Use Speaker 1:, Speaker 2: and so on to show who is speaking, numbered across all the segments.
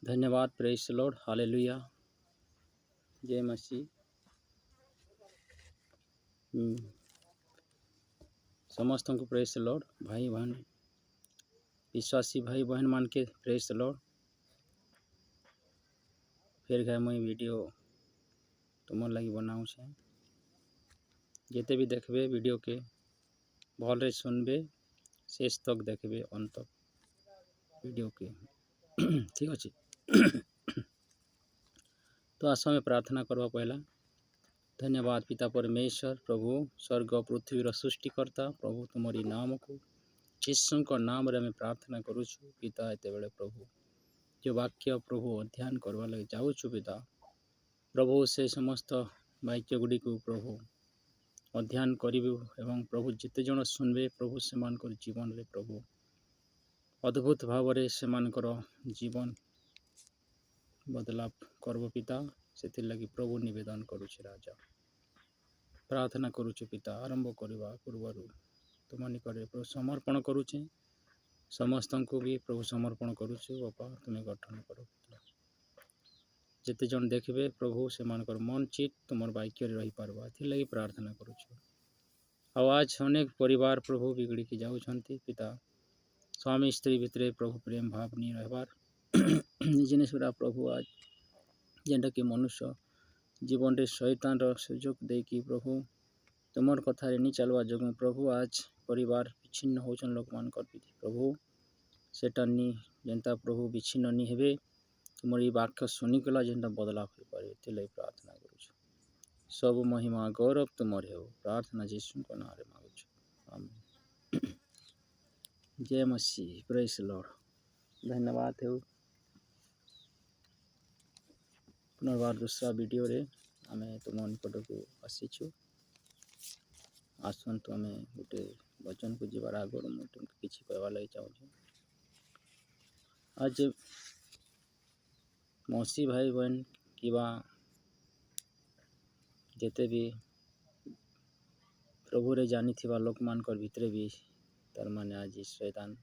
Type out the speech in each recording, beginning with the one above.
Speaker 1: धन्यवाद। Praise the Lord, hallelujah, जय मसीह। समस्त को प्रेज द लॉर्ड। भाई बहन विश्वासी भाई बहन मान के प्रेज द लॉर्ड। फिर गए मुई वीडियो तुम लगी बनाऊँ छे, जिते भी देखबे वीडियो के भलरे सुनबे, शेष तक देखबे अंत तक वीडियो के ठीक अच्छे। तो आस में प्रार्थना करवा पहला। धन्यवाद पिता परमेश्वर, प्रभु स्वर्ग पृथ्वीर सृष्टिकर्ता, प्रभु तुमरी नाम को यीशु को नाम रे प्रार्थना करुछु पिता। एत बेले प्रभु जो वाक्य प्रभु अध्ययन करवा लगे जाऊछु पिता, प्रभु से समस्त वाक्य गुड़ी को प्रभु अध्ययन करू एवं प्रभु जिते जन सुनबे प्रभु से जीवन रे प्रभु अद्भुत भाव से जीवन बदलाव करब पिता। से लगी प्रभु निवेदन करुचे राजा, प्रार्थना करुचे पिता। आरंभ करवा पूर्वर तुम निकट प्रभु समर्पण करुचे, समस्त को भी प्रभु समर्पण करुचे। बापा तुम्हें गठन कर पिता, जिते जन देखबे प्रभु से मन चित तुम वाक्य रही पार्बा लगी प्रार्थना करुचे। आज अनेक परिवार प्रभु बिगड़ी के जाऊँच पिता, स्वामी स्त्री भितर प्रभु प्रेम भाव नहीं रहबार जिनिस गुड़ा प्रभु आज जेनटा कि मनुष्य जीवन रे शैतान सुजोग देकी प्रभु तुमर कथा नहीं चलवा जो प्रभु आज परिवार विच्छिन्न होचन लोक मान प्रभु सेटा नहीं जेनता प्रभु विच्छिन्न नहीं हेबे तुम ये वाक्य शुणिकला जेनटा बदलाव हो पारे लगी प्रार्थना करुछु। सब महिमा गौरव तुमर हो, प्रार्थना यीशु को नाम रे मांगुछु, आमीन। जय मसीह, प्रेज द लॉर्ड। धन्यवाद हो पुनर्बार दूसरा वीडियो रे आमे तुम निकट को आसीचु। आसतु आम गोटे वचन को जीवार आगर मुझे किसी कहवा लगी चाहूँ। आज मौसी भाई बहन कि जिते भी प्रभु रे जानी थिबा लोक मान भितरे भी तार माने आज शैतान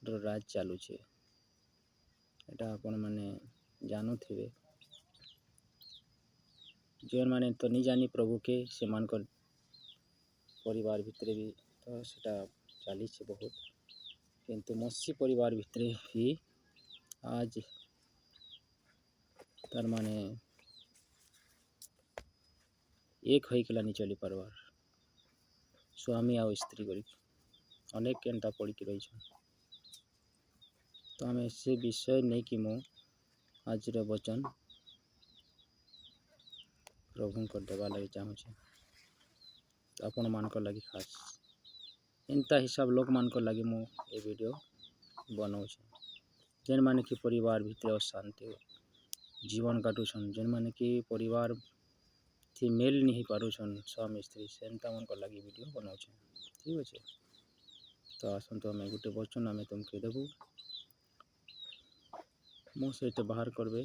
Speaker 1: राज चालू छे, एटा आपण माने जानू थिबे। जो माने तो नहीं जानी प्रभु के से मानकर परिवार भितर भी तो सेटा चली बहुत, किंतु मसी परिवार भितर भी आज तार माने एक होइकला नहीं चली पारबार। स्वामी आ स्त्री करी अनेक केनता पड़ी रही, तो आम से विषय नहीं कि मु आज वचन प्रभु को देवा लगी चाहूँ। आपण मान लगी खास एंता हिसाब लोक मान लगी मु ए वीडियो बनाऊ, जेन माने कि परिवार भितर अशांति जीवन काटुछन, जेन माने कि परिवार थी मेल नहीं पारुछन स्वामी स्त्री सेंता मन लगी वीडियो बनाऊ, ठीक अच्छे। तो आसतु आम गोटे वचन आम तुमके देबू, मो सहित बाहर करबे।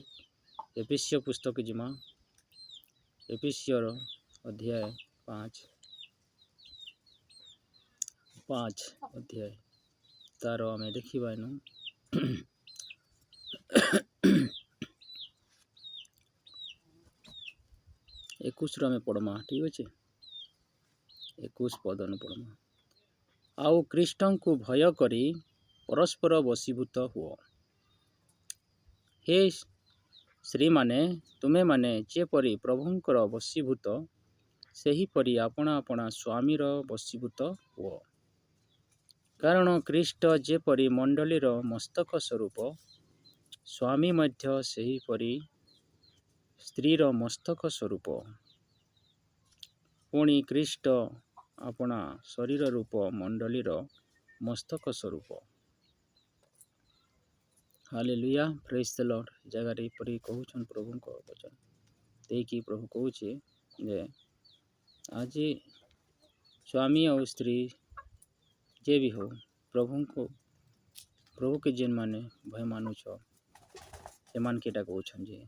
Speaker 1: एफिसियो पुस्तक जिमा, एफिसियर अध्याय 5 अध्याय तार आम देखा इन 21 आम पढ़मा, ठीक अच्छे। 21 पद पढ़मा। आउ कृष्ण को भय करी परस्पर वशीभूत हुओ। हे श्री माने तुम्हें माने जेपरी प्रभुंकर वशीभूत सही परी आपणा आपणा स्वामीर वशीभूत हुओ। कारण ख्रीष्ट जेपरी मंडलीर मस्तक स्वरूप, स्वामी मध्य सही परी स्त्रीर मस्तक स्वरूप। पुणी ख्रीष्ट आपणा शरीर रूप मंडलीर मस्तक स्वरूप। Hallelujah, praise the Lord. जगह परी कहून प्रभु को वचन देखी प्रभु कहूचे जे आज स्वामी और स्त्री जे भी हो प्रभु के जेन माने भय मानुछ से मान के कहून जे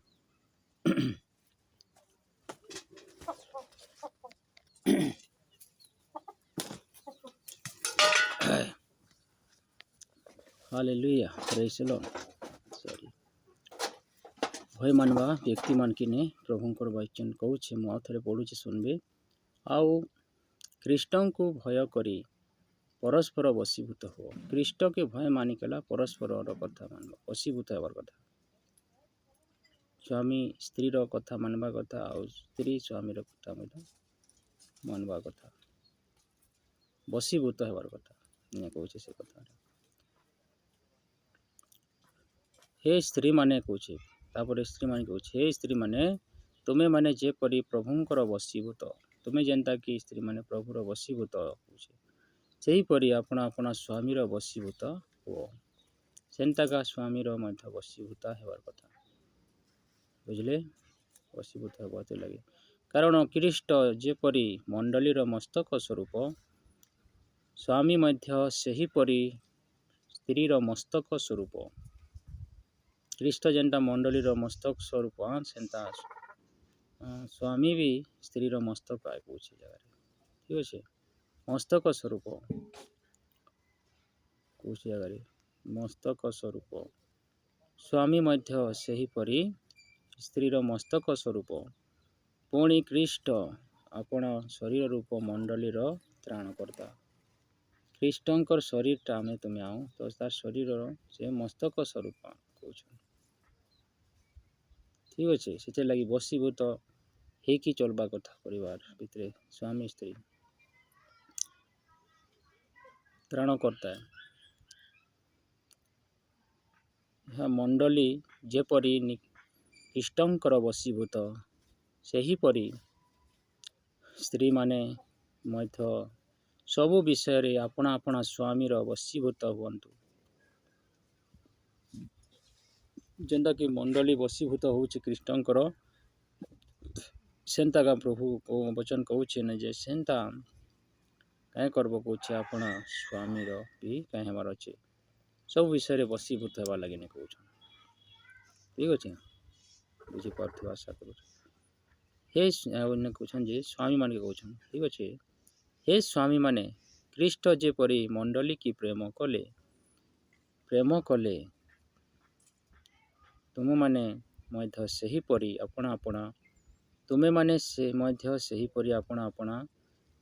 Speaker 1: hallelujah, praise the Lord. Sorry, ଭୟ ମାନବା ବ୍ୟକ୍ତି ମାନକିନେ ପ୍ରଭୁଙ୍କର ବଚନ କହୁଛେ। ମୁଁ ଆଉ ଥରେ ପଢ଼ୁଛି ଶୁଣିବେ। ଆଉ ଖ୍ରୀଷ୍ଟଙ୍କୁ ଭୟ କରି ପରସ୍ପର ବଶୀଭୂତ ହୁଅ। ଖ୍ରୀଷ୍ଟକେ ଭୟ ମାନିକଲା ପରସ୍ପରର କଥା ମାନବ, ବଶୀଭୂତ ହେବାର କଥା। ସ୍ୱାମୀ ସ୍ତ୍ରୀର କଥା ମାନିବା କଥା, ଆଉ ସ୍ତ୍ରୀ ସ୍ୱାମୀର କଥା ମଧ୍ୟ ମାନିବା କଥା, ବଶୀଭୂତ ହେବାର କଥା କହୁଛେ ସେ କଥା। ହେ ସ୍ତ୍ରୀ ମାନେ କହୁଛେ, ତାପରେ ସ୍ତ୍ରୀ ମାନେ କହୁଛେ, ହେ ସ୍ତ୍ରୀ ମାନେ ତୁମେ ମାନେ ଯେପରି ପ୍ରଭୁଙ୍କର ବଶୀଭୂତ, ତୁମେ ଯେନ୍ତା କି ସ୍ତ୍ରୀ ମାନେ ପ୍ରଭୁର ବଶୀଭୂତ କହୁଛେ, ସେହିପରି ଆପଣ ଆପଣ ସ୍ୱାମୀର ବଶୀଭୂତ ହୁଅ। ସେନ୍ତାକା ସ୍ୱାମୀର ମଧ୍ୟ ବଶୀଭୂତ ହେବାର କଥା। ବୁଝିଲେ? ବଶୀଭୂତ ହେବା ଲାଗେ। କାରଣ ଖ୍ରୀଷ୍ଟ ଯେପରି ମଣ୍ଡଳୀର ମସ୍ତକ ସ୍ୱରୂପ, ସ୍ୱାମୀ ମଧ୍ୟ ସେହିପରି ସ୍ତ୍ରୀର ମସ୍ତକ ସ୍ୱରୂପ। ଖ୍ରୀଷ୍ଟ ଯେନ୍ତା ମଣ୍ଡଳୀର ମସ୍ତକ ସ୍ୱରୂପ, ସେନ୍ତା ସ୍ୱାମୀ ବି ସ୍ତ୍ରୀର ମସ୍ତକ କହୁଛେ ଜାଗାରେ। ଠିକ୍ ଅଛି? ମସ୍ତକ ସ୍ୱରୂପ କହୁଛେ ଜାଗାରେ, ମସ୍ତକ ସ୍ୱରୂପ। ସ୍ୱାମୀ ମଧ୍ୟ ସେହିପରି ସ୍ତ୍ରୀର ମସ୍ତକ ସ୍ୱରୂପ। ପୁଣି ଖ୍ରୀଷ୍ଟ ଆପଣ ଶରୀର ରୂପ ମଣ୍ଡଳୀର ତ୍ରାଣକର୍ତ୍ତା। ଖ୍ରୀଷ୍ଟଙ୍କର ଶରୀରଟା ଆମେ ତୁମେ ଆଉ ତ ତାର ଶରୀରର ସେ ମସ୍ତକ ସ୍ୱରୂପ କହୁଛନ୍। ଠିକ୍ ଅଛି? ସେଥିର୍ଲାଗି ବଶୀଭୂତ ହେଇକି ଚଲବା କଥା ପରିବାର ଭିତରେ। ସ୍ୱାମୀ ସ୍ତ୍ରୀ ତ୍ରାଣକର୍ତ୍ତା। ଏହା ମଣ୍ଡଳୀ ଯେପରି ଖ୍ରୀଷ୍ଟଙ୍କର ବଶୀଭୂତ, ସେହିପରି ସ୍ତ୍ରୀମାନେ ମଧ୍ୟ ସବୁ ବିଷୟରେ ଆପଣା ଆପଣା ସ୍ୱାମୀର ବଶୀଭୂତ ହୁଅନ୍ତୁ। ଯେନ୍ତାକି ମଣ୍ଡଳୀ ବଶୀଭୂତ ହେଉଛି ଖ୍ରୀଷ୍ଟଙ୍କର, ସେନ୍ତାକା ପ୍ରଭୁ ବଚନ କହୁଛେ ନା ଯେ ସେନ୍ତା କାହିଁ କରବ କହୁଛେ, ଆପଣ ସ୍ୱାମୀର ବି କାହିଁ ହେବାର ଅଛି। ସବୁ ବିଷୟରେ ବଶୀଭୂତ ହେବା ଲାଗିନି କହୁଛନ୍। ଠିକ୍ ଅଛି? ବୁଝିପାରୁଥିବା ଆଶା କରୁଛେ। ହେ କହୁଛନ୍ ଯେ ସ୍ୱାମୀ ମାନେ କହୁଛନ୍। ଠିକ୍ ଅଛି? ହେ ସ୍ୱାମୀ ମାନେ ଖ୍ରୀଷ୍ଟ ଯେପରି ମଣ୍ଡଳୀ କି ପ୍ରେମ କଲେ, ତୁମମାନେ ମଧ୍ୟ ସେହିପରି ତୁମେମାନେ ମଧ୍ୟ ସେହିପରି ଆପଣା ଆପଣା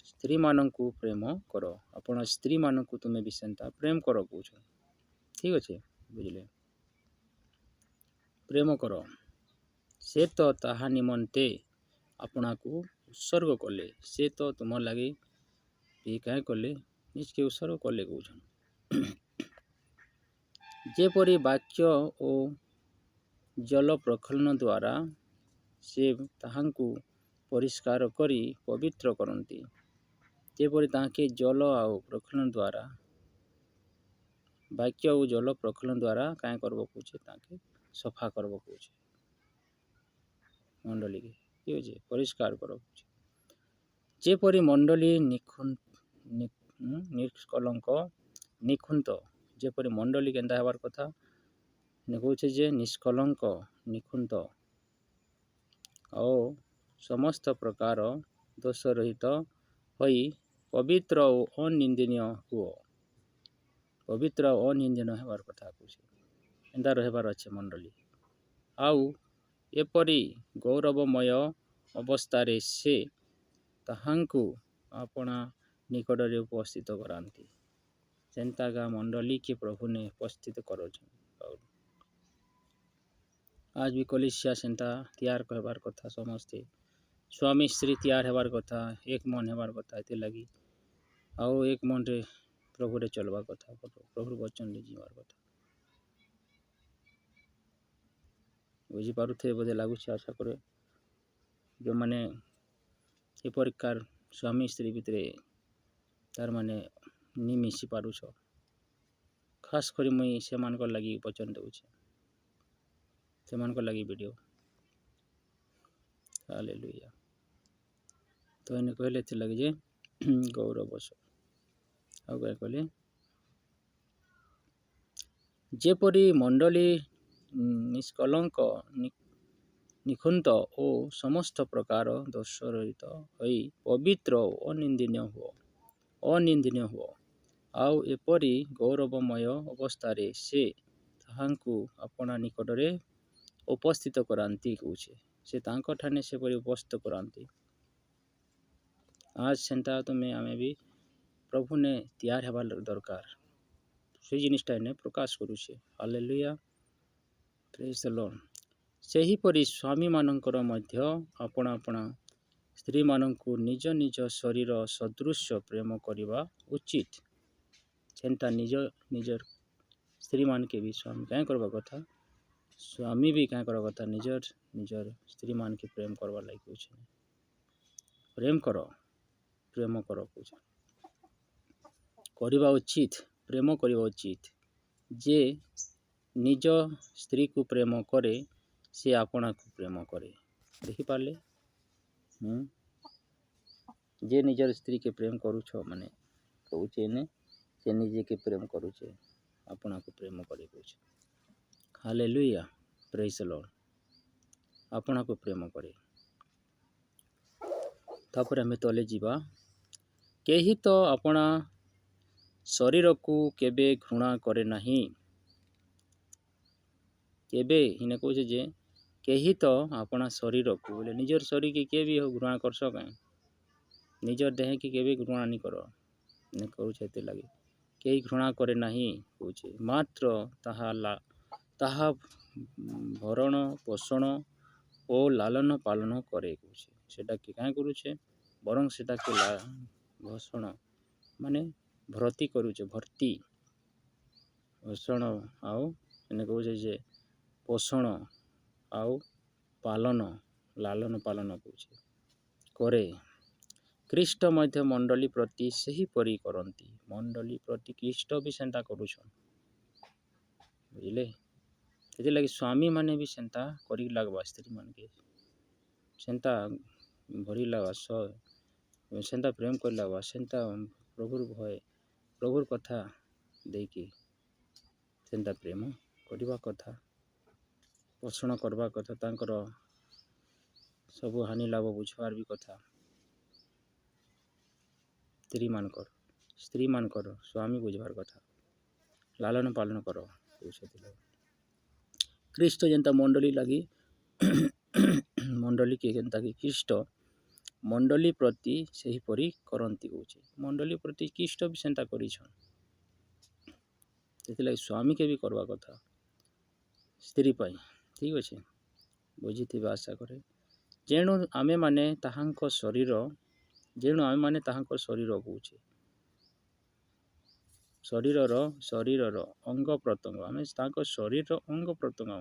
Speaker 1: ସ୍ତ୍ରୀମାନଙ୍କୁ ପ୍ରେମ କର। ଆପଣ ସ୍ତ୍ରୀମାନଙ୍କୁ ତୁମେ ବି ସେନ୍ତା ପ୍ରେମ କର କହୁଛ। ଠିକ୍ ଅଛି? ବୁଝିଲେ? ପ୍ରେମ କର। ସେ ତ ତାହା ନିମନ୍ତେ ଆପଣାକୁ ଉତ୍ସର୍ଗ କଲେ। ସେ ତ ତୁମ ଲାଗି ବି କାହିଁ କଲେ, ନିଜକେ ଉତ୍ସର୍ଗ କଲେ କହୁଛନ୍। ଯେପରି ବାକ୍ୟ ଓ ଜଳ ପ୍ରକ୍ଷାଳନ ଦ୍ୱାରା ସେ ତାହାଙ୍କୁ ପରିଷ୍କାର କରି ପବିତ୍ର କରନ୍ତି। ଯେପରି ତାହାକେ ଜଳ ଆଉ ପ୍ରକ୍ଷାଳନ ଦ୍ୱାରା, ବାକ୍ୟ ଓ ଜଳ ପ୍ରକ୍ଷାଳନ ଦ୍ୱାରା କାହିଁ କରବ କହୁଛେ, ତାହାକେ ସଫା କରବ କହୁଛେ ମଣ୍ଡଳୀକେ। ଠିକ୍ ଅଛି? ପରିଷ୍କାର କର କହୁଛେ। ଯେପରି ମଣ୍ଡଳୀ ନିଷ୍କଳଙ୍କ ନିଖୁନ୍ତ, ଯେପରି ମଣ୍ଡଳୀ କେନ୍ତା ହେବାର କଥା କହୁଛେ ଯେ ନିଷ୍କଳଙ୍କ ନିଖୁନ୍ତ ଆଉ ସମସ୍ତ ପ୍ରକାର ଦୋଷ ରହିତ ହୋଇ ପବିତ୍ର ଓ ଅନିନ୍ଦନୀୟ ହୁଅ। ପବିତ୍ର ଓ ଅନିନ୍ଦନୀୟ ହେବାର କଥା କହୁଛେ। ଏନ୍ତା ରହିବାର ଅଛି ମଣ୍ଡଳୀ। ଆଉ ଏପରି ଗୌରବମୟ ଅବସ୍ଥାରେ ସେ ତାହାଙ୍କୁ ଆପଣା ନିକଟରେ ଉପସ୍ଥିତ କରାନ୍ତି। ସେନ୍ତାକା ମଣ୍ଡଳୀ କି ପ୍ରଭୁନେ ଉପସ୍ଥିତ କରୁଛନ୍। ଆଜ ବି କଲିସିୟା ସେନ୍ତା ତିଆର ହେବାର କଥା। ସମସ୍ତେ ସ୍ୱାମୀ ସ୍ତ୍ରୀ ତିଆର ହେବାର କଥା, ଏକ ମନ ହେବାର କଥା। ଏଥିର୍ଲାଗି ଆଉ ଏକ ମନରେ ପ୍ରଭୁରେ ଚଲବା କଥା, ପ୍ରଭୁର ବଚନରେ ଯିବାର କଥା। ବୁଝିପାରୁଥିବେ ବୋଧେ ଲାଗୁଛି, ଆଶା କରେ। ଯେଉଁମାନେ ଏ ପ୍ରକାର ସ୍ୱାମୀ ସ୍ତ୍ରୀ ଭିତରେ ତାର ମାନେ ନି ମିଶି ପାରୁଛ, ଖାସ କରି ମୁଇଁ ସେମାନଙ୍କର ଲାଗି ବଚନ ଦେଉଛେ, ସେମାନଙ୍କର ଲାଗି ଭିଡ଼ିଓ। ହାଲେଲୁୟା। ତ ଏନେ କହିଲେ ଏଥିର୍ଲାଗି ଯେ ଗୌରବ ଆଉ କାହିଁ କହିଲେ, ଯେପରି ମଣ୍ଡଳୀ ନିଷ୍କଳଙ୍କ ନିଖୁନ୍ତ ଓ ସମସ୍ତ ପ୍ରକାର ଦୋଷ ରହିତ ହୋଇ ପବିତ୍ର ଓ ଅନିନ୍ଦନୀୟ ହୁଅ। ଆଉ ଏପରି ଗୌରବମୟ ଅବସ୍ଥାରେ ସେ ତାହାଙ୍କୁ ଆପଣା ନିକଟରେ ଉପସ୍ଥିତ କରାନ୍ତି କହୁଛେ। ସେ ତାଙ୍କ ଠାନେ ସେପରି ଉପସ୍ଥିତ କରାନ୍ତି। ଆଜ ସେନ୍ତା ତୁମେ ଆମେ ବି ପ୍ରଭୁନେ ତିଆର ହେବା ଦରକାର। ସେ ଜିନିଷଟା ଏନେ ପ୍ରକାଶ କରୁଛେ। ହାଲେଲୁୟା, ପ୍ରେଜ୍ ଦ ଲର୍ଡ। ସେହିପରି ସ୍ୱାମୀମାନଙ୍କର ମଧ୍ୟ ଆପଣା ଆପଣା ସ୍ତ୍ରୀମାନଙ୍କୁ ନିଜ ନିଜ ଶରୀର ସଦୃଶ୍ୟ ପ୍ରେମ କରିବା ଉଚିତ। ସେନ୍ତା ନିଜର ସ୍ତ୍ରୀମାନକେ ବି ସ୍ୱାମୀ କାଁ କରିବା କଥା, ସ୍ୱାମୀ ବି କାଁ କରିବା କଥା, ନିଜର ସ୍ତ୍ରୀମାନକେ ପ୍ରେମ କରବାର୍ ଲାଗି କହୁଛେ। ପ୍ରେମ କର କହୁଛେ, କରିବା ଉଚିତ, ପ୍ରେମ କରିବା ଉଚିତ। ଯେ ନିଜ ସ୍ତ୍ରୀକୁ ପ୍ରେମ କରେ ସେ ଆପଣାକୁ ପ୍ରେମ କରେ। ଦେଖିପାରିଲେ, ଯେ ନିଜର ସ୍ତ୍ରୀକେ ପ୍ରେମ କରୁଛ ମାନେ କହୁଛେ ଏନେ ସେ ନିଜେକେ ପ୍ରେମ କରୁଛେ, ଆପଣାକୁ ପ୍ରେମ କରି କହୁଛେ। ହାଲେଲୁୟା, ପ୍ରେଜ୍ ଦ ଲର୍ଡ। ଆପଣାକୁ ପ୍ରେମ କରେ। ତାପରେ ଆମେ ତଲେ ଯିବା। କେହି ତ ଆପଣା ଶରୀରକୁ କେବେ ଘୃଣା କରେ ନାହିଁ। କେବେ ଇନେ କହୁଛେ ଯେ କେହି ତ ଆପଣା ଶରୀରକୁ ବୋଲେ ନିଜର ଶରୀରକେ କିଏ ବି ଘୃଣା କରସ କାହିଁ, ନିଜର ଦେହକେ କେବେ ଘୃଣା ନି କର କହୁଛେ। ଏଥିଲାଗି କେହି ଘୃଣା କରେ ନାହିଁ କହୁଛେ, ମାତ୍ର ତାହା ଭରଣ ପୋଷଣ ଓ ଲାଲନ ପାଳନ କରେ କହୁଛେ। ସେଟାକେ କାଁ କରୁଛେ, ବରଂ ସେଟାକେ ଘୋଷଣ ମାନେ ଭର୍ତ୍ତି କରୁଛେ, ଭର୍ତ୍ତି ଘୋଷଣ ଆଉ ଏନେ କହୁଛେ ଯେ ପୋଷଣ ଆଉ ଲାଲନ ପାଳନ କହୁଛେ କରେ। ଖ୍ରୀଷ୍ଟ ମଧ୍ୟ ମଣ୍ଡଳୀ ପ୍ରତି ସେହିପରି କରନ୍ତି। ମଣ୍ଡଳୀ ପ୍ରତି ଖ୍ରୀଷ୍ଟ ବି ସେନ୍ତା କରୁଛନ୍, ବୁଝିଲେ। ସେଥିଲାଗି ସ୍ୱାମୀମାନେ ବି ସେନ୍ତା କରି ଲାଗ୍ବା, ସ୍ତ୍ରୀମାନକେ ସେନ୍ତା ଭରି ଲାଗ୍ବା, ସେନ୍ତା ପ୍ରେମ କରି ଲାଗ୍ବା, ସେନ୍ତା ପ୍ରଭୁର ଭୟ, ପ୍ରଭୁର କଥା ଦେଇକି ସେନ୍ତା ପ୍ରେମ କରିବା କଥା, ପୋଷଣ କରିବା କଥା, ତାଙ୍କର ସବୁ ହାନି ଲାଭ ବୁଝିବାର ବି କଥା। ସ୍ତ୍ରୀମାନଙ୍କର ସ୍ୱାମୀ ବୁଝିବାର କଥା, ଲାଲନ ପାଳନ କର। ଖ୍ରୀଷ୍ଟ ଯେନ୍ତା ମଣ୍ଡଳୀ ଲାଗି ମଣ୍ଡଳୀକେ ଯେନ୍ତା କି ଖ୍ରୀଷ୍ଟ ମଣ୍ଡଳୀ ପ୍ରତି ସେହିପରି କରନ୍ତି କହୁଛେ। ମଣ୍ଡଳୀ ପ୍ରତି ଖ୍ରୀଷ୍ଟ ବି ସେନ୍ତା କରିଛନ୍। ସେଥିଲାଗି ସ୍ୱାମୀକେ ବି କରିବା କଥା ସ୍ତ୍ରୀ ପାଇଁ। ଠିକ୍ ଅଛି, ବୁଝିଥିବେ ଆଶା କରେ। ଯେଣୁ ଆମେମାନେ ତାହାଙ୍କ ଶରୀର କହୁଛେ, ଶରୀରର ଅଙ୍ଗ ପ୍ରତ୍ୟଙ୍ଗ, ଆମେ ତାଙ୍କ ଶରୀରର ଅଙ୍ଗ ପ୍ରତ୍ୟଙ୍ଗ।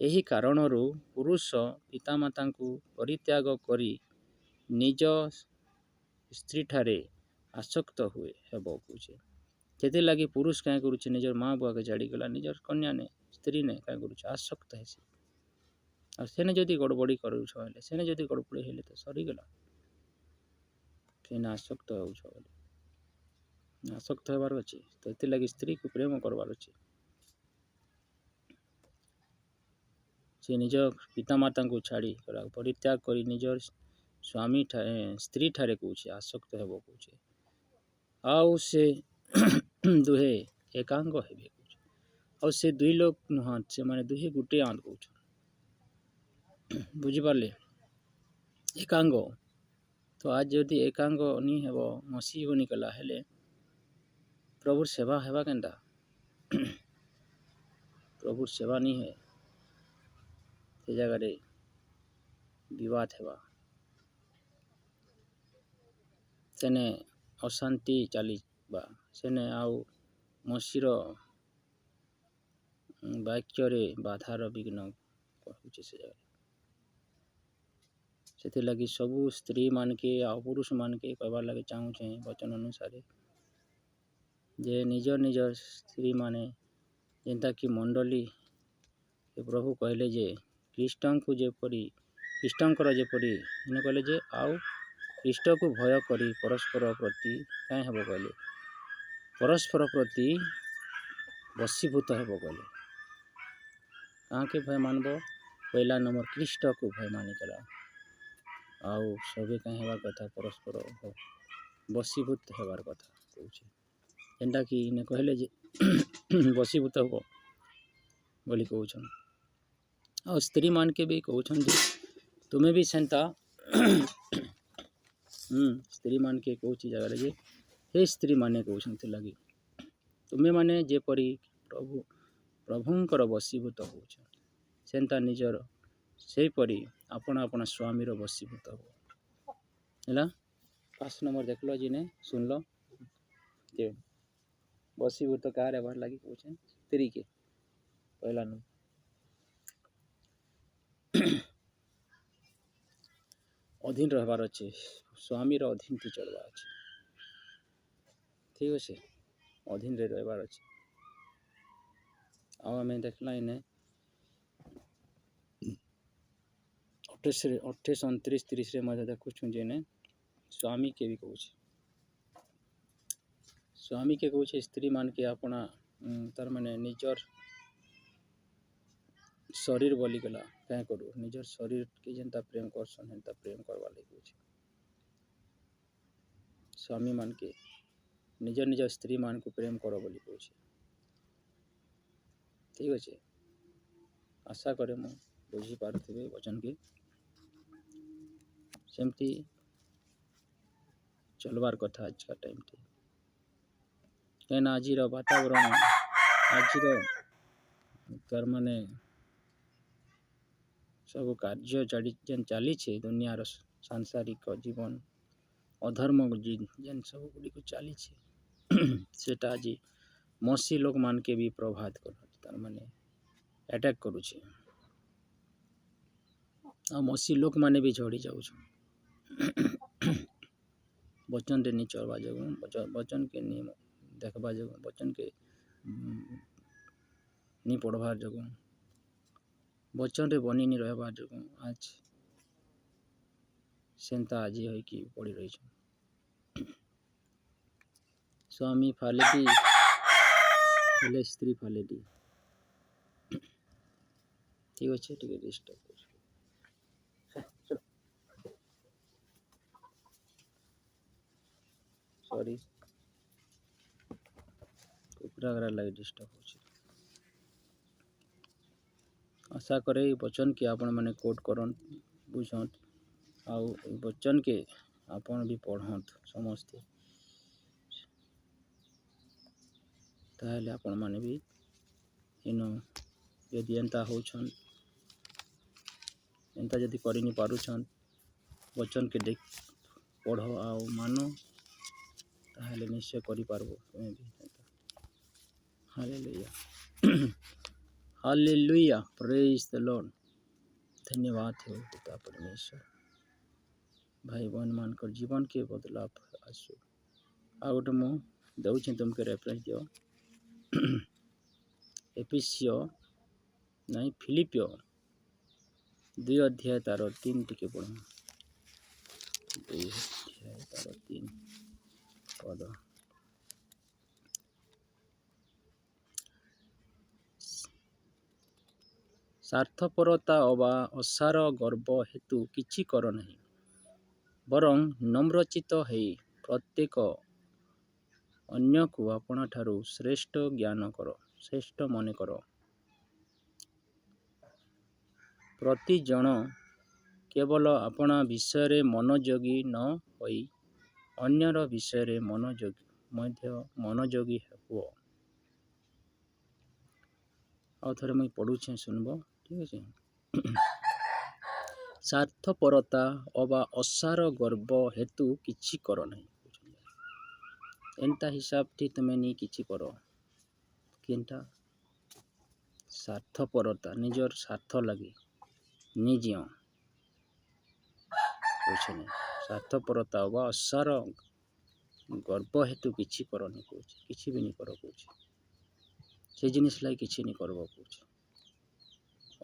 Speaker 1: ଏହି କାରଣରୁ ପୁରୁଷ ପିତାମାତାଙ୍କୁ ପରିତ୍ୟାଗ କରି ନିଜ ସ୍ତ୍ରୀଠାରେ ଆସକ୍ତ ହେବ କହୁଛେ। ସେଥିଲାଗି ପୁରୁଷ କାଁ କରୁଛେ, ନିଜର ମା ବୁଆକେ ଛାଡ଼ିଗଲା, ନିଜର କନ୍ୟାନେ ସ୍ତ୍ରୀନେ କାଁ କରୁଛେ, ଆସକ୍ତ ହେସି। ଆଉ ସେନେ ଯଦି ଗଡ଼ବଡ଼ି କରୁଛ ହେଲେ, ସେନେ ଯଦି ଗଡ଼ବଡ଼ି ହେଲେ ତ ସରିଗଲା। ସେନେ ଆସକ୍ତ ହେଉଛ ବୋଲେ ଆସକ୍ତ ହେବାର ଅଛି। ତ ସେଥିଲାଗି ସ୍ତ୍ରୀକୁ ପ୍ରେମ କରବାର ଅଛି। ସେ ନିଜ ପିତାମାତାଙ୍କୁ ଛାଡ଼ି ପରିତ୍ୟାଗ କରି ନିଜର ସ୍ତ୍ରୀ ଠାରେ କହୁଛେ ଆସକ୍ତ ହେବ କହୁଛେ। ଆଉ ସେ ଦୁହେଁ ଏକାଙ୍ଗ ହେବେ କହୁଛେ। ଆଉ ସେ ଦୁଇ ଲୋକ ନୁହନ୍ତି, ସେମାନେ ଦୁହେଁ ଗୋଟିଏ ଆନ୍ତ କହୁଛନ୍। ବୁଝିପାରିଲେ, ଏକାଙ୍ଗ। ତ ଆଜ ଯଦି ଏକାଙ୍ଗ ନି ହେବ, ମସିବନି କଲା ହେଲେ ପ୍ରଭୁର ସେବା ହେବା କେନ୍ତା? ପ୍ରଭୁର ସେବା ନି ହେ, ସେ ଜାଗାରେ ବିବାଦ ହେବା, ସେନେ ଅଶାନ୍ତି ଚାଲିବା, ସେନେ ଆଉ ମସିର ବାକ୍ୟରେ ବାଧାର ବିଘ୍ନ କହୁଛେ ସେ ଜାଗାରେ। ସେଥିଲାଗି ସବୁ ସ୍ତ୍ରୀ ମାନକେ ଆଉ ପୁରୁଷ ମାନକେ କହିବାର୍ ଲାଗି ଚାହୁଁଛେ ବଚନ ଅନୁସାରେ ଯେ ନିଜ ସ୍ତ୍ରୀମାନେ ଯେନ୍ତାକି ମଣ୍ଡଳୀ ପ୍ରଭୁ କହିଲେ ଯେ ଖ୍ରୀଷ୍ଟଙ୍କର ଯେପରି କହିଲେ ଯେ ଆଉ ଖ୍ରୀଷ୍ଟକୁ ଭୟ କରି ପରସ୍ପର ପ୍ରତି କାଁ ହେବ କହିଲେ, ପରସ୍ପର ପ୍ରତି ବଶୀଭୂତ ହେବ କହିଲେ। କାହାକେ ଭୟ ମାନବ, ପହିଲା ନମ୍ବର ଖ୍ରୀଷ୍ଟକୁ ଭୟ ମାନିକଲା। ଆଉ ସବେ କାଁ ହେବାର କଥା, ପରସ୍ପର ବଶୀଭୂତ ହେବାର କଥା କହୁଛେ। ଯେନ୍ଟାକି କହିଲେ ଯେ ବଶୀଭୂତ ହେବ, बोली कहउछन। और स्त्री मान के भी कहउछन जे तुम्हें भी सेंता स्त्री मान के कहउछि जगह जे हे स्त्री माने कहउछन लगी तुम्हें माने जेपरी प्रभुंकर बसीभूत होउछ सेंता निजर सेपरी आपण आपण स्वामीर बसीभूत हो है। 5 नंबर देखल जी ने सुनल जे बसीभूत कार हेबार लगी कहउछन स्त्री के पहला नंबर अधीन रहबार अच्छे स्वामीर अधीन थी चलबार अच्छे ठीक अच्छे अधीन रहबार अच्छे। आम देखला इने 28 29 30 देखुँ जे ने स्वामी के भी कहूँ स्वामी के कहूँ स्त्री मान के अपना तार माने निजर शरीर बोलीगला क्या करूँ निजर शरीर के जेनता प्रेम करसन हेनता प्रेम करवा लगे कहूँ स्वामी मान के निजर निजर स्त्री मान को प्रेम करो बोली कहूँ ठीक अच्छे। आशा करे मु बुझी पारुथिबे वचन के सेमती चलवार कथा आज का टाइम थे क्या आज वातावरण आज तार माने सब कार्य जेन चली दुनियार सांसारिक जीवन अधर्म जेन सब गुड़ी चली सेटा आज मसी लोग मान के भी प्रभात कर तार माने अटैक करुचे आ मसी लोक माने भी झड़ी जाऊँ वचन रे नहीं चलवा जो वचन के नहीं देखवा जो वचन के नहीं पढ़वार जो वचन रे बनी नहीं रहबार जो आज सेंता आज है कि पड़ी रही स्वामी फालेटी हेले स्त्री फालेटी ठीक अच्छे ठीक डिस्टर्ब सॉरी कुकुरा गरा लगे डिस्टर्ब हो आशा करे वचन के आपण माने कोट करन बुझत आउ वचन के आपण भी पढ़त समस्ते ताहले आपण माने भी इनो यदि एंता होछन एंता यदि करि नि पारुछन वचन के देख पढ़ो आउ मानो ताहले निश्चय करि पारबो तुमे भी hallelujah hallelujah praise the Lord. धन्यवाद हो पिता परमेश्वर भाई बहन मानकर जीवन के बदलाव आसु आ गोटे मु दउछि तुमके रेफरेंस दियो एफिसियो नहीं फिलिपियो 2 अध्याय तार 3 टिके पढ़ 2 अध्याय तार 3 पद स्वार्थपरता अबा असार गर्व हेतु किछि कर नहीं बरं नम्रचित है प्रत्येक अन्य को अपना ठारू श्रेष्ठ ज्ञान कर श्रेष्ठ मन कर प्रति जन केवल अपना विषय मनोयोगी न होई अन्यर विषय मनोयोगी हो आ थे मुझे पढ़ुचे सुनब ठीक है। स्वार्थपरता अबा असार गर्व हेतु किछि कर नहीं एंता हिसाब थी तुम्हें नहीं किछि कर केनता स्वार्थपरता निजर स्वार्थ लगी नहीं जियो स्वार्थपरता अबा असार गर्व हेतु किछि कर नहीं कहूँ किछि भी नहीं कर कहूँ से जिनिस लगी किछि नहीं करब कहूँ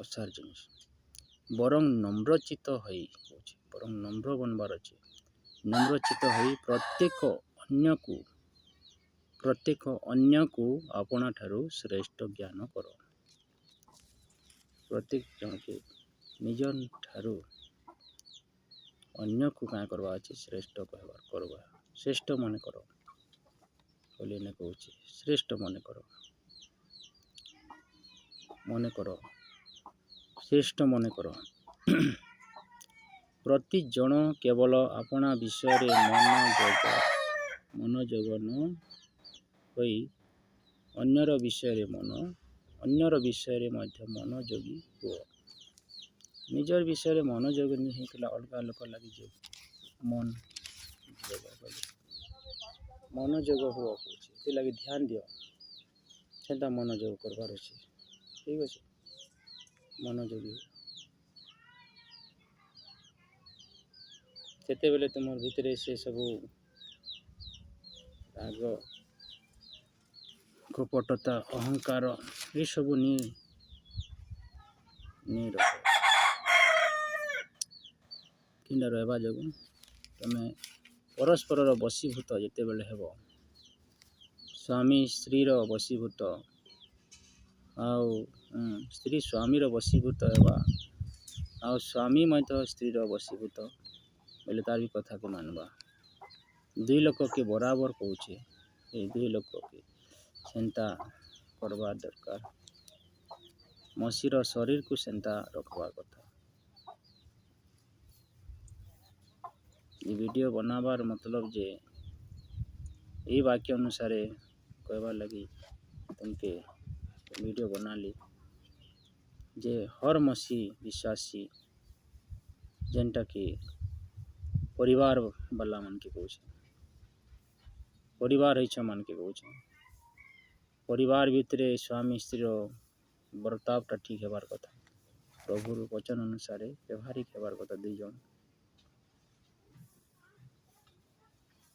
Speaker 1: असार जिनिस बरं नम्रचित है बरं नम्र बनबार अच्छे नम्रचित है प्रत्येक अन्य को अपना ठारू श्रेष्ठ ज्ञान कर प्रत्येक जन के निजन ठारू अन्य को क्या करवा अच्छे श्रेष्ठ कहबार करवा श्रेष्ठ मन कर बोली कहूँ श्रेष्ठ मन कर ମନେ କର, ଶ୍ରେଷ୍ଠ ମନେ କର। ପ୍ରତି ଜଣ କେବଳ ଆପଣା ବିଷୟରେ ମନୋଯୋଗ ନ ହୋଇ ଅନ୍ୟର ବିଷୟରେ ମଧ୍ୟ ମନୋଯୋଗୀ ହୁଅ। ନିଜର ବିଷୟରେ ମନୋଯୋଗ ନି ହେଇଥିଲା ଅଲଗା ଲୋକ ଲାଗିଯିବ। ମନୋଯୋଗ ହୁଅ କହୁଛି, ସେଥିଲାଗି ଧ୍ୟାନ ଦିଅ, ସେଟା ମନୋଯୋଗ କରବାର ଅଛି। ଠିକ୍ ଅଛି, ମନୋଯୋଗୀ ସେତେବେଳେ ତୁମର ଭିତରେ ସେ ସବୁ ରାଗ, କପଟତା, ଅହଙ୍କାର ଏସବୁ ନି ରଖ। କିଣ୍ଡା ରହିବା ଯୋଗୁଁ ତୁମେ ପରସ୍ପରର ବଶୀଭୂତ ଯେତେବେଳେ ହେବ, ସ୍ୱାମୀ ସ୍ତ୍ରୀର ବଶୀଭୂତ, ଆଉ ସ୍ତ୍ରୀ ସ୍ୱାମୀର ବଶୀଭୂତ ହେବା, ଆଉ ସ୍ୱାମୀ ମଧ୍ୟ ସ୍ତ୍ରୀର ବଶୀଭୂତ ବୋଲେ ତାର ବି କଥାକୁ ମାନବା। ଦୁଇ ଲୋକକେ ବରାବର କହୁଛେ, ଏ ଦୁଇ ଲୋକକେ ସେନ୍ତା କରବା ଦରକାର। ମସିର ଶରୀରକୁ ସେନ୍ତା ରଖବା କଥା। ଏ ଭିଡ଼ିଓ ବନାବାର ମତଲବ ଯେ ଏଇ ବାକ୍ୟ ଅନୁସାରେ କହିବାର ଲାଗି ତୁମକେ ଭିଡ଼ିଓ ବନାଲି ଯେ ହର ମସି ବିଶ୍ୱାସୀ ଯେନ୍ଟାକି ପରିବାର ବାଲା ମାନକେ କହୁଛେ, ପରିବାର ହେଇଛ ମାନକେ କହୁଛେ। ପରିବାର ଭିତରେ ସ୍ୱାମୀ ସ୍ତ୍ରୀର ବର୍ତ୍ତାବଟା ଠିକ୍ ହେବାର କଥା। ପ୍ରଭୁର ବଚନ ଅନୁସାରେ ବ୍ୟବହାରିକ ହେବାର କଥା।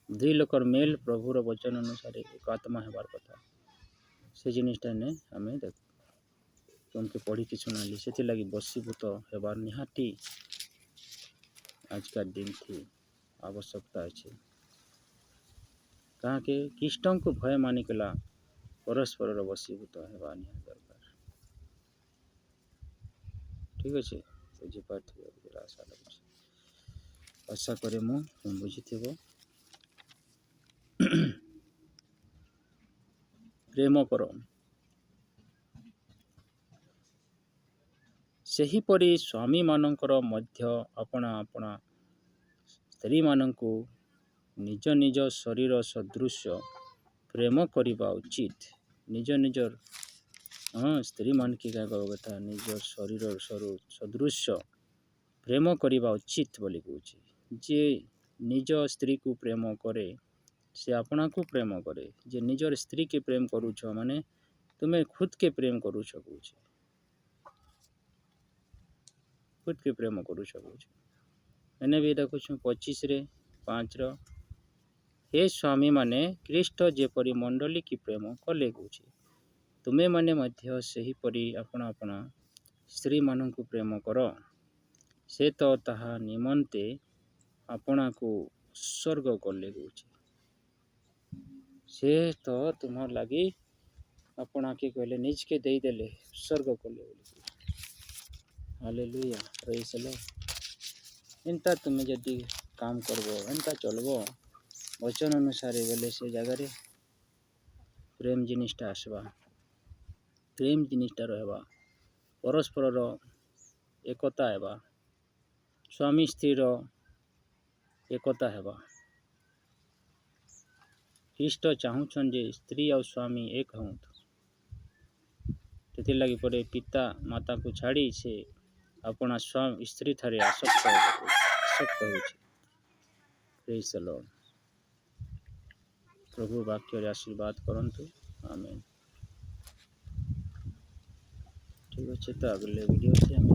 Speaker 1: ଦୁଇ ଲୋକର ମେଲ ପ୍ରଭୁର ବଚନ ଅନୁସାରେ ଏକ ଆତ୍ମା ହେବାର କଥା। ସେ ଜିନିଷଟା ନେ ଆମେ ତୁମକେ ପଢ଼ିକି ଶୁଣାଲି। ସେଥିଲାଗି ବଶୀଭୂତ ହେବାର ନିହାତି ଆଜିକା ଦିନଥି ଆବଶ୍ୟକତା ଅଛି। କାହାକେ ଖ୍ରୀଷ୍ଟଙ୍କୁ ଭୟ ମାନିକଲା ପରସ୍ପରର ବଶୀଭୂତ ହେବା ନିହାତି ଦରକାର। ଠିକ୍ ଅଛି, ବୁଝିପାରୁଥିବ ବୋଲି ଆଶା ଲାଗୁଛି। ଆଶା କରେ ମୁଁ ବୁଝିଥିବ। ପ୍ରେମ କର। ସେହିପରି ସ୍ୱାମୀମାନଙ୍କର ମଧ୍ୟ ଆପଣା ସ୍ତ୍ରୀମାନଙ୍କୁ ନିଜ ନିଜ ଶରୀର ସଦୃଶ ପ୍ରେମ କରିବା ଉଚିତ। ନିଜର ସ୍ତ୍ରୀମାନକେ କାଁ କହିବା କଥା, ନିଜ ଶରୀର ସଦୃଶ ପ୍ରେମ କରିବା ଉଚିତ ବୋଲି କହୁଛି। ଯିଏ ନିଜ ସ୍ତ୍ରୀକୁ ପ୍ରେମ କରେ ସେ ଆପଣାକୁ ପ୍ରେମ କରେ। ଯେ ନିଜର ସ୍ତ୍ରୀକେ ପ୍ରେମ କରୁଛ ମାନେ ତୁମେ ଖୁଦକେ ପ୍ରେମ କରୁଛ କହୁଛି। ଖୁଦକେ ପ୍ରେମ କରୁଛ କହୁଛି। ଏନେ ବି ଦେଖୁଛୁ 25:5 ହେ ସ୍ୱାମୀମାନେ ଖ୍ରୀଷ୍ଟ ଯେପରି ମଣ୍ଡଳୀ କି ପ୍ରେମ କଲେ କହୁଛି, ତୁମେମାନେ ମଧ୍ୟ ସେହିପରି ଆପଣା ସ୍ତ୍ରୀମାନଙ୍କୁ ପ୍ରେମ କର। ସେ ତ ତାହା ନିମନ୍ତେ ଆପଣାକୁ ଉତ୍ସର୍ଗ କଲେ କହୁଛି। ସେ ତ ତୁମର ଲାଗି ଆପଣାକେ କହିଲେ ନିଜକେ ଦେଇଦେଲେ, ଉତ୍ସର୍ଗ କଲେ ବୋଲି। ହାଲେଲୁୟା, ପ୍ରେଜ୍ ଦ ଲର୍ଡ। ଏନ୍ତା ତୁମେ ଯଦି କାମ କରବ, ଏନ୍ତା ଚଲବ ବଚନ ଅନୁସାରେ ଗଲେ ସେ ଜାଗାରେ ପ୍ରେମ ଜିନିଷଟା ଆସିବା। ପ୍ରେମ ଜିନିଷଟା ରହିବା, ପରସ୍ପରର ଏକତା ହେବା, ସ୍ୱାମୀ ସ୍ତ୍ରୀର ଏକତା ହେବା। ଖ୍ରୀଷ୍ଟ ଚାହୁଁଛନ୍ ଯେ ସ୍ତ୍ରୀ ଆଉ ସ୍ୱାମୀ ଏକ ହୁଅନ୍ତୁ। ସେଥିଲାଗି ପରେ ପିତା ମାତାକୁ ଛାଡ଼ି ସେ ଆପଣା ସ୍ତ୍ରୀ ଠାରେ ଆସକ୍ତ ହେଉଛି। ପ୍ରେଜ୍ ଦ ଲର୍ଡ। ପ୍ରଭୁ ବାକ୍ୟରେ ଆଶୀର୍ବାଦ କରନ୍ତୁ। ଆମେନ୍। ଠିକ୍ ଅଛି, ତ ଆଗଲେ ଭିଡ଼ିଓ ଅଛି ଆମେ